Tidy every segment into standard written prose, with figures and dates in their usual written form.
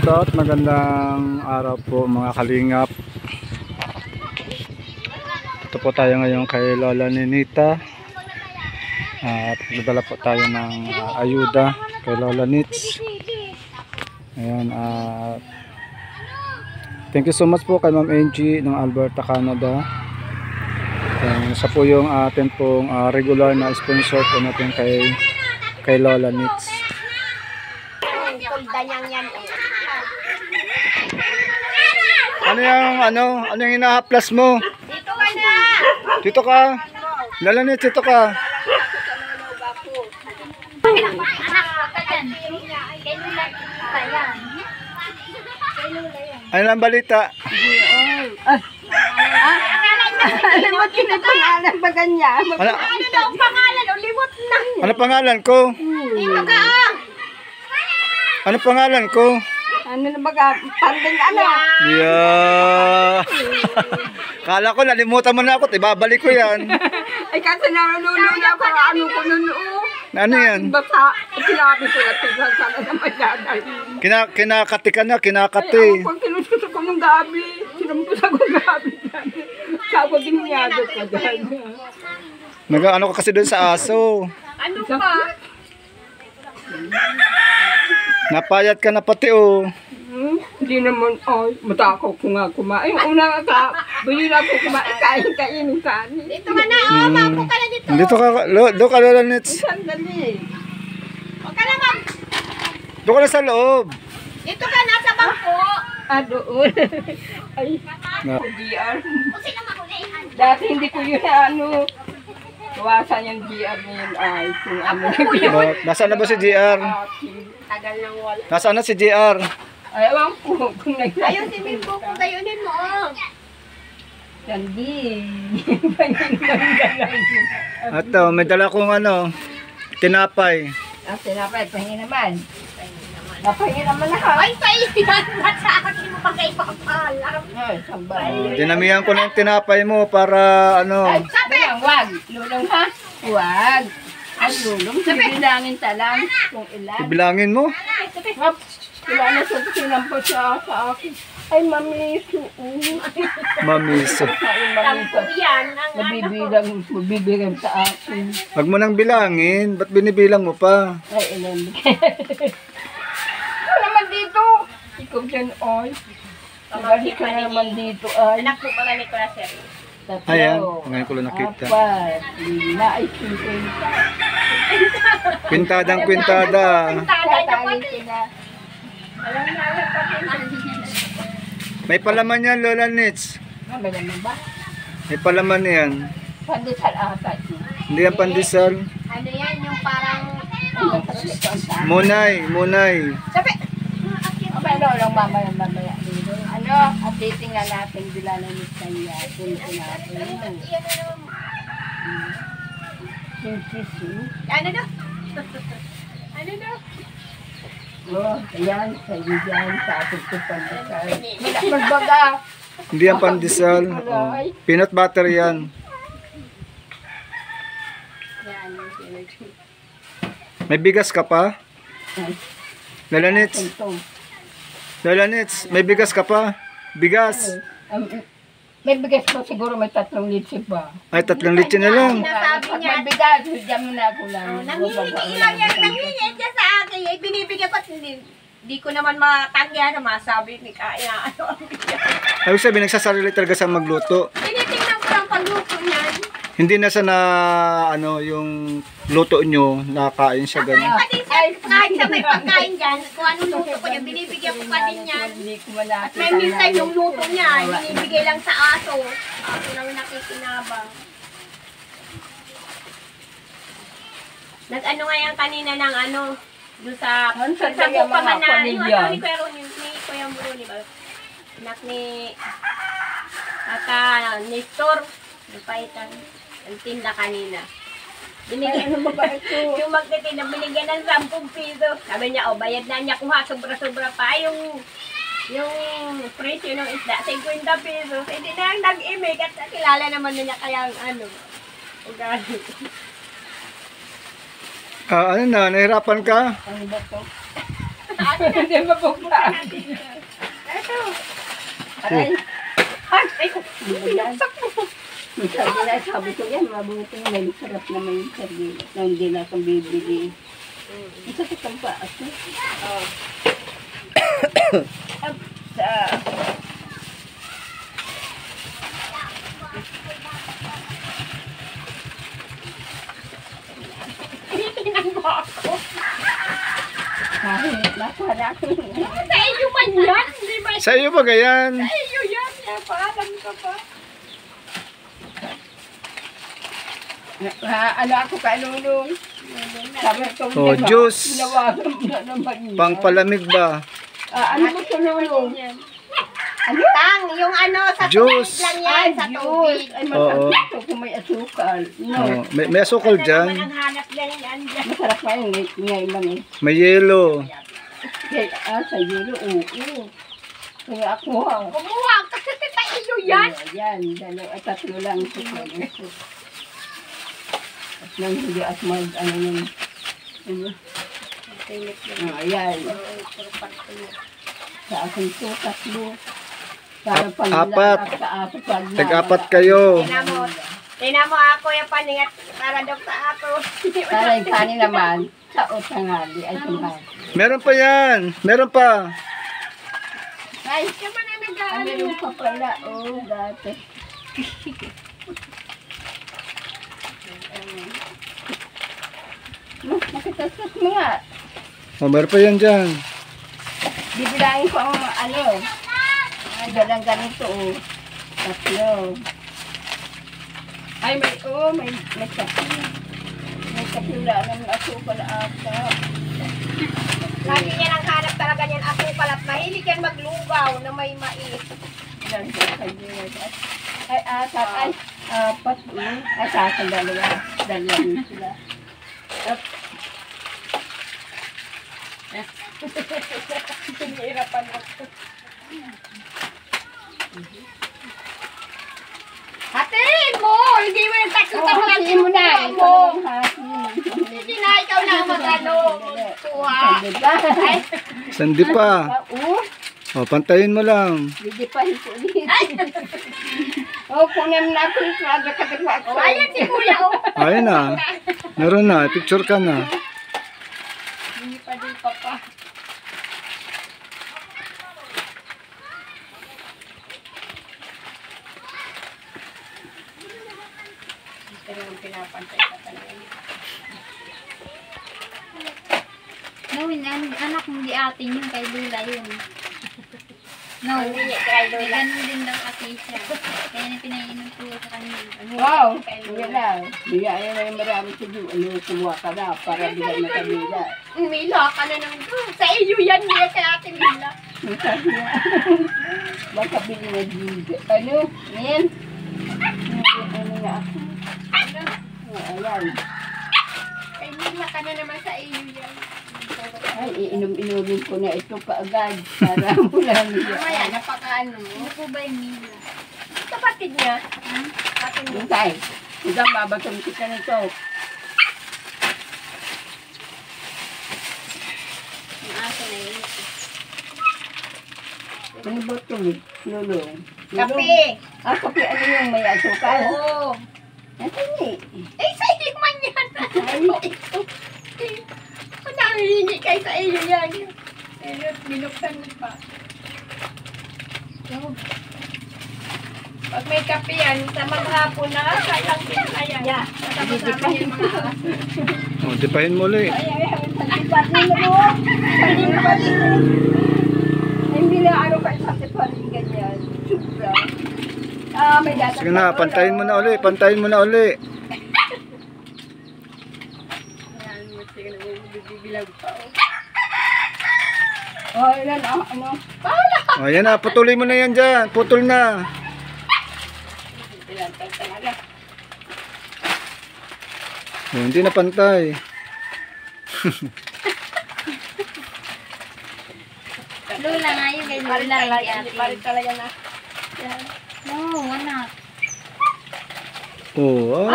shout out, magandang araw po mga kalingap. Ito po tayo ngayon kay Lola Ninita. At nagdala po tayo ng ayuda kay Lola Nits. Ayan, thank you so much po kay Ma'am Angie ng Alberta, Canada. Siya po yung atin pong regular na sponsor po natin kay Lola Nits. Ano yung hinahaplas mo? Dito ka na! Dito ka. Lola Nits, dito ka. Ano ang balita? Alam mo, kinapangalan ba ganyan? Ano daw ang pangalan? O, limot na! Ano pangalan ko? Dito ka ah! Ano pangalan ko? Ano na baga? Panding ano? Yeah. Kala ko nalimutan mo na ako, ibabalik ko yan. Ay kasi nalulula ko ano ko nun Ano yan? basta sinabi ko at sana naman dadahin. Kinakati ka na, kinakati. Ay ako pag kinusuto ko ng gabi, sinampos ako ng gabi. Sabi din niya doon ka dyan. Nag-ano ka kasi doon sa aso. Ano pa? Napayat ka na pati oh. Hindi naman, matakaw ko nga kumain. Una ka, bihira ko kumain, kain kanin. Dito ka na, mapo ka na dito. Dito ka, doon ka Lola Nits. Sandali. Huwag ka naman. Doon ka na sa loob. Dito ka, nasa bangko. Doon. Ay, Na. GR. Dati hindi ko yun Kawasan yung GR na yun ay kung ano. Nasaan na ba si GR? Tagal nang wala. Nasaan na si GR? Ay, ewan ko kung ayun si Mimbo kung gayunin mo. Hindi. At may dala kong tinapay. Tinapay, pahingi naman. Napahingi naman na ha. Ay, pahingi naman sa akin mo pag ipapalam. Ay, sambay. Dinamihan ko ng tinapay mo para Ay, sabi! Wag. Lulong ha? Wag. Ay, lulong. Bilangin talang kung ilan. ibilangin mo. Wala na sa sinampos sa akin. Ay, mamiso. Mamiso. Ay, mamiso. Mabibilang sa akin. Wag mo nang bilangin. Ba't binibilang mo pa? Ay, ilan. Wala naman dito. Ikaw dyan, oy. Balik ka naman dito, ay. Anak mo pala ni Kuya Sir. Ayan, ngayon ko lang nakita. Apat, lima, ay, 50. Kwintadang kwintada. Tatangin sila. May palaman yan, Lola Nits. May naman ba? May palaman yan. Pandesal ata. Hindi yan pandesal. Ano yan, yung parang... Munay. Sabi! Ano lang mamaya. Updating nga natin bila na ni Kaya. Ano daw? Ayan, sa iyo dyan, sa ating pandesal. Magbaga! Hindi yan pandesal. Peanut butter yan. May bigas ka pa? Lola Nits, may bigas ka pa? Bigas. May bigas po siguro, may 3 litsi pa. Ay, 3 litsi na lang. May bigas, diyan mo na ako lang. Nangingi lang yan, nangingi niya sa akin. Eh, binibigyan ko, hindi ko naman matangya na masabi ni Kaya. Ay, sabi, nagsasarili talaga sa magluto. Tinitingnan ko lang pagluto niyan. Hindi na sana, yung luto nyo, nakain siya ganun. Pati kahit sa may pagkain dyan, kung anong luto ko niya, binibigyan ko pa din yan. At may minsan yung luto niya, binibigay lang sa aso. Aso naman nakikinabang. Nag-ano nga yan kanina ng doon sa bukaman na, yung ni Kuya Ron, ni Kuya Muroni ba? Anak ni Nestor, napaitan, ang tinda kanina. Binigyan yung magtitinda, binigyan ng 10 piso. Sabi niya, bayad na niya kuha, sobra-sobra pa. Yung presyo ng isda, 50 pesos. Hindi na lang nag-imig at kilala naman na niya kaya ugali. Nahirapan ka? Ano ba to? Hindi mabukla. Ito. Aray. Ay, Binagsak mo. Sabi na, sabi ko yan, mabuti na may sarap na may sarili. Na hindi na akong bibili. Ang sakit ang paa ko. tinitingnan mo ako. Kahit nakuha ko. Sa iyo man yan. Hindi ba Sa iyo ba ganyan? sa iyo yan? Yan, paalam ka pa. Ano ako kay Lulong? Sabi ko, Oh, juice. Tinawagan mo na naman niya. Pangpalamig ba? Ano mo ito, Lulong? Ano? Tang, yung ano, sa Juice. tubig lang yan, sa tubig. Ay, Oo. masarap ito kung may asukal. No. Oh, may asukal dyan. Masarap na yun. Ngayon lang eh. May yelo. Kaya, sa yulo, oo. Kaya ako, Kumuha kasi sa iyo yan. Yan, dalawa, tatlo lang. At nang hindi at mag, ano yun. Ayan. Sa akin to, tatlo. Para pag Apat. pag Tag-apat kayo. Tingnan mo ako yung paningat para daw sa ako. Para yung kanin naman, sa otangali ay tumahan. Meron pa yan. Meron pa. Ay, Kaya na ano nag-aaral yung papala? Oh, dati. Nakitasas mo nga. Oh, meron pa yan dyan. Bibilangin ko ang ano. Dalang ganito, oh. Tatlo. Ay, may kape. May kape wala naman asukal ata. Lagi niya nang hanap talaga niyan asukal at mahilig yan maglugaw na may mais. Ilan sa kanya. Ay, apat. Ay, sasang dalawa. Dalawa rin sila. Pinihirapan ako. Hatiin mo! Hindi mo yung takutan lang Hatiin mo na. mo. Hatiin. Hindi na ikaw na ang mag-ano. Kuha. Ay, Sandi pa. Oh, pantayin mo lang. hindi pa ito ulit. Oh, kunin na ako yung swaga katigwa ko. Ayan si Kuya. Oh. Ayun na. Meron na. Picture ka na. Hindi pa din papa. Pero yung pinapantay ka talaga. No, anak mo di atin yun, kay Lula yun. No, Hindi kay may Lola. ganun din daw kasi siya. Kaya na pinainom ko sa kanila. Wow! Hindi na. Bigyan na yung marami sa Diyo. Ano, kumuha ka na para bigyan na kabila. Umila ka na ng sa iyo yan. Hindi kay Ate Mila. Baka bili na Diyo. Ano? Yan? Ano na ako? Ayan. Kay Mila ka na naman sa iyo yan. Ay, iinom-inumin ko na ito kaagad para mula niya. Mamaya, napakaano mo. Ano po ba yung Mila? Kapatid niya. Ate Mila. Hintay. Hanggang babatong kita nito. Yung aso na yun. Ano ba ito? Lulong. Kape. Kape. Ano yung may asukal? Oo. Ito ni. Eh, sa iyo man yan. Kung nangihingi kay sa iyo yan. Pero binuksan mo pa. Pag may kape yan, sa maghapon na, kailang din na yan. Yeah. Kasama yung mga aso. Oh, dipahin mo ulit. Ibat mo na mo. Hindi na ano kayo sa tiparin ganyan. Sobra. May data. Sige na, pantayin mo na uli. Pantayin mo na uli. Ayan, sige na, bibilag pa. Oh, ilan ano? Oh, yan na. Putulin mo na yan dyan. Putol na. Ilan tayo talaga. Oh, hindi na pantay. Lula nga yun, kay Lula, kay ate. Palit talaga na. No, anak. Oh,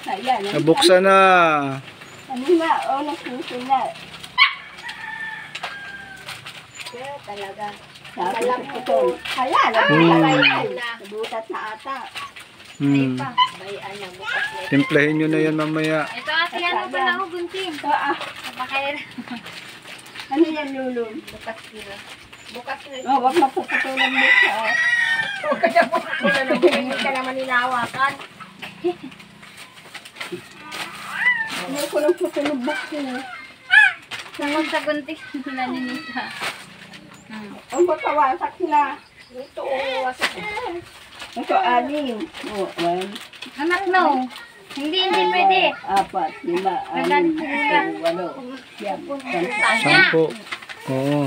Ayan. nabuksan na. Ano na? Oh, nasusun na. talaga. Sabi ko to. Kaya, nabulay na. Nabutat na ata. Bayan niya bukas na. Timplahin nyo na yan mamaya. Ito ate, ano pala ako gunting? Napakaira. Ano yan, Lulun? Bukas nila. Bukas na. Oh, wag mapuputulan mo siya. Huwag ka na puputulan. Hindi ka naman ninahawakan. Ano ko lang putulubok ko. Tungkol sa gunting nila ni Nita. Ang bakawasak na. Ito, wasak. Ito, 6. Oh, 1, Anak no. Hindi pwede. 4, 5, 6, 7, 8, 9, 10. 10. Oo.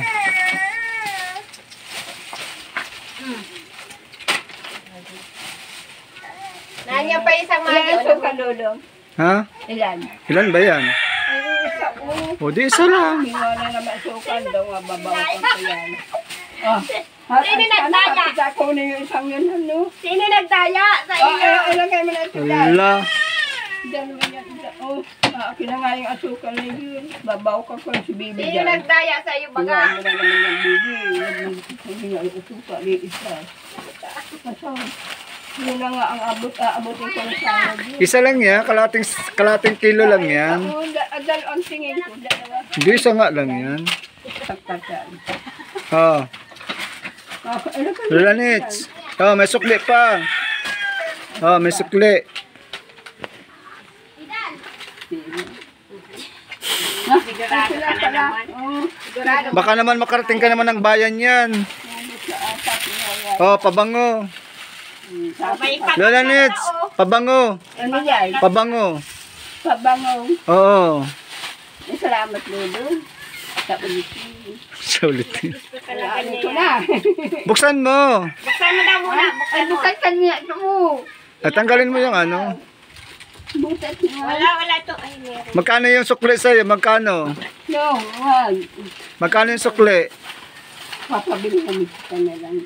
Nandiyan pa isang Ilan mga suka, Lulun? Ha? Ilan? Ilan ba yan? O di isa lang. Hinga na naman suka. Daw nga babawasan ko yan. Sino nagdaya? Ako na yung isang yun, ano? Sino nagdaya sa Oh, inyo? ilagay mo na ito dyan. Ala. Dalawa yan. Oh, akin na nga yung asukal na yun. Babaw ka ko si Bibi Sino dyan. nagdaya sa iyo Hinga baga? mo na naman yung Bibi. Hinga yung asukal. Isa. Asa? Yun na nga ang abutin ko na sana dyan. Isa lang yan. Kalating kilo lang yan. Oo, ang tingin ko. Dalawa. Hindi, isa nga lang yan. Taktakan. Ha. Lola Nits. Oh, may sukli pa. Oh, may sukli. Sigurado ka na naman. Sigurado. Baka naman makarating ka naman ng bayan yan. Oh, pabango. May ikat Lola Nits, pabango. Ano yan? Pabango. Pabangaw. Oo. Salamat, Lolo. Sa ulitin. Sa ulitin. Ano ko na. Buksan mo. Buksan mo daw muna. Ay, bukan kanya ito mo. At tanggalin mo yung ano. Bukan mo. Wala ito. Ay, meron. Magkano yung sukli sa'yo? Magkano? No, wag. Magkano yung sukli? Papabili kami ka na lang.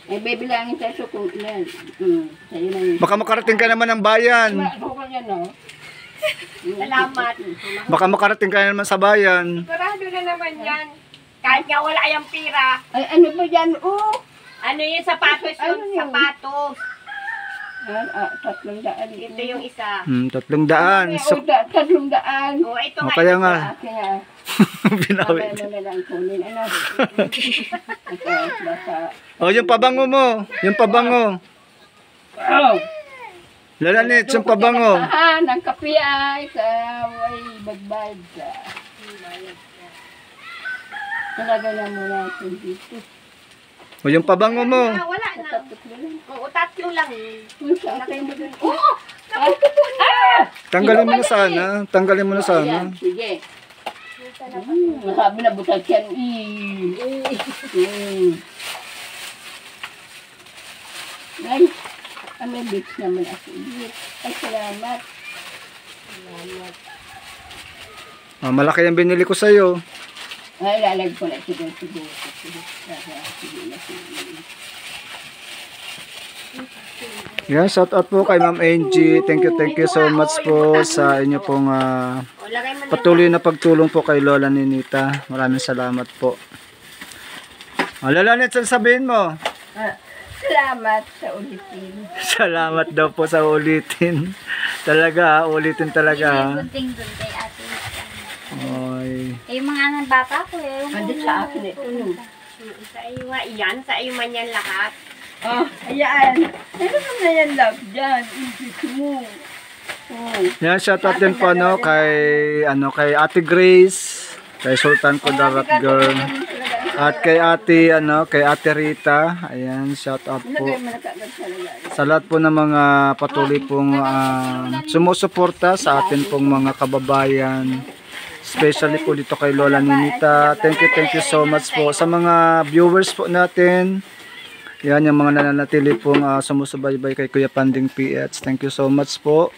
Ay, bibilangin sa ito kung ilan. Sa'yo na yun. Baka makarating ka naman ng bayan. Ako ka yan, no? Salamat. Baka makarating ka naman sa bayan. Sigurado na naman yan. Kahit nga wala yung pira. Ay, ano ba yan? Oh! Ano yung sapatos yun? Ano yun? Sapatos. 300. Ito yung isa. 300. So, 300. O, ito O nga. kaya nga. Akin na. Binawi. Ano na lang kunin. Ano? Ito, basta. O, yung pabango mo. Yung pabango. Oh! Lola Nits, yung pabango. Ng kape ay sa way bagbag ka. Talaga na muna ito dito. O, yung pabango mo. Wala na. Oo, tatlo lang. Sa akin mo dun. Oo! Tanggalin mo na sana. Tanggalin mo na sana. Ayan, sige. Sabi na butag yan. Ay, may bits naman ako. Ay, salamat. Malaki yung binili ko sa'yo. Ay, lalag ko na. Sige. Yan, shout out po kay Ma'am Angie. Thank you so much po sa inyo pong O, lagay mo na. patuloy na pagtulong po kay Lola Ninita. Maraming salamat po. Lola Nits, ano sabihin mo? Salamat sa ulitin. Salamat daw po sa ulitin. Talaga, ulitin talaga. Gunting dun kay ate. Oy. Eh, yung mga anong bata ko eh. Andi sa akin ito. Sa iyo nga, iyan. Sa iyo man yan lahat. Ayan. Ano na yan, love, dyan? Ingit mo. Yan, shout out din po kay Ate Grace, kay Sultan Kudarat Girl, at kay Ate Rita. Ayan, shout out po Lagay mo na kagad talaga. sa lahat po ng mga patuloy pong sumusuporta sa atin pong mga kababayan. Especially po dito kay Lola Ninita. Thank you so much po sa mga viewers po natin. Yan yung mga nananatili pong sumusubaybay kay Kuya Panding PH. Thank you so much po.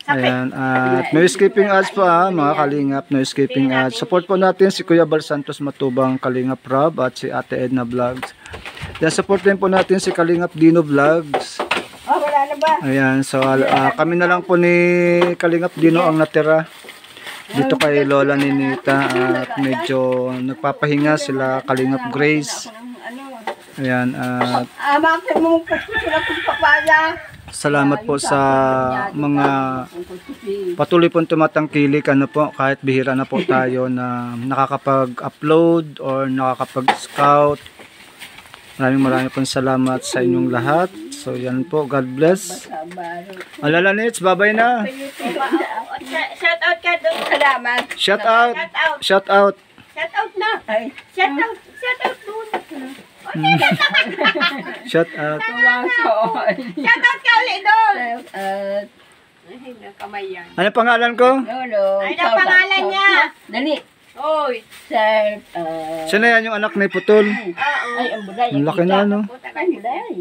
Ayan, at no skipping ads po mga kalingap, no skipping ads. Support po natin si Kuya Bal Santos Matubang Kalingap Rob at si Ate Edna Vlogs. Yan, support din po natin si Kalingap Dino Vlogs. Wala na ba? Ayan, so kami na lang po ni Kalingap Dino ang natira. dito kay Lola Ninita at medyo nagpapahinga sila Kalingap Grace. Ayan, at Bakit mo sila kung papaya? salamat po sa mga patuloy pong tumatangkilik, ano po, kahit bihira na po tayo na nakakapag-upload or nakakapag-scout. Maraming pong salamat sa inyong lahat. So yan po, God bless. Alala Nits, babay na. Shout out ka doon. Salamat. Shout out. Shout out. Shout out na. Shout out. Shout out doon. Shout out. Shout out ka ulit doon. Ay, nakamay yan. Ano pangalan ko? Ay, ang pangalan niya. Dali. Oy. Sir, Sino yan yung anak ni Putol? ay, ang buday. Ang laki na, no? Ang buday.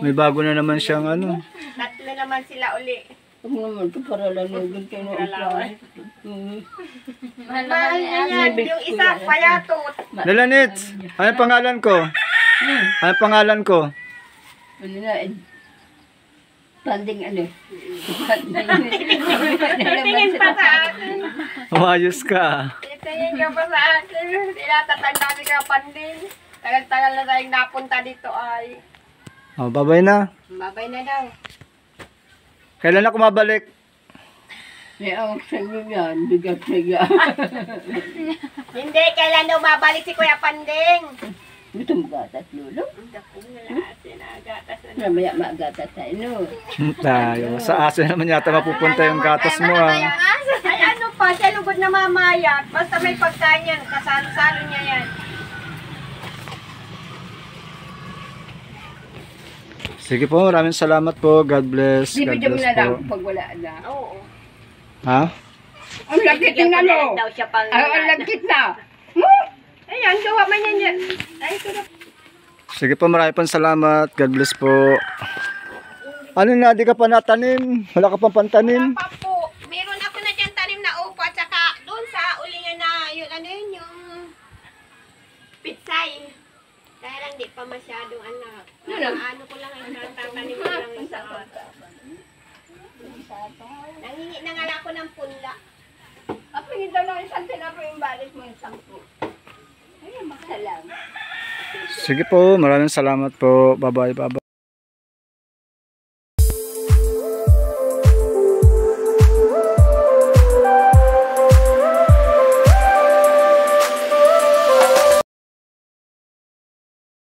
May bago na naman siyang ano. Tatlo naman sila uli. Huwag naman ito para lanugin kayo ng upa. Mahal niya yan. Yung isa, payatot. Lala Nits, ano pangalan ko? Ano pangalan ko? Ano na, panding ano. Tingin pa sa akin. Umayos ka. Tingin ka pa sa akin. Tinatatanda ni ka panding. Tagal-tagal na tayong napunta dito ay. Oh, babay na. Babay na daw. Kailan ako mabalik? May awak sa inyo yan, bigat-bigat. Hindi, kailan daw mabalik si Kuya Panding? Gusto mo gatas, Lolo? Sinagatas na. Mamaya magatas tayo, no? Tayo. Sa aso naman yata mapupunta yung gatas mo, ah. Ay ano pa, siya lugod na mamayat. Basta may pagkain yan, kasalo-salo niya yan. Sige po, maraming salamat po. God bless. God Bibigyan mo bless na lang po. pag wala na. Oo. Ha? Ang lagkit na mo. Daw siya pang... Ang lagkit na. Ayan, gawa man yan yan. Ay, ito na. Sige po, maraming pong salamat. God bless po. Ano na, di ka pa natanim? Wala ka pang pantanim? Pa po, meron ako na dyan tanim na upo at saka doon sa ulingan na yun, ano yun, yung pitsay. Kaya lang di pa masyadong anak. Ano ko lang, tatanim ko lang yung sa nangingi na nga lang ako ng punla. Apingin daw ng isang tinapo yung balit mo yung 10. Ay, magsalam. Sige po, maraming salamat po. Bye-bye, bye-bye.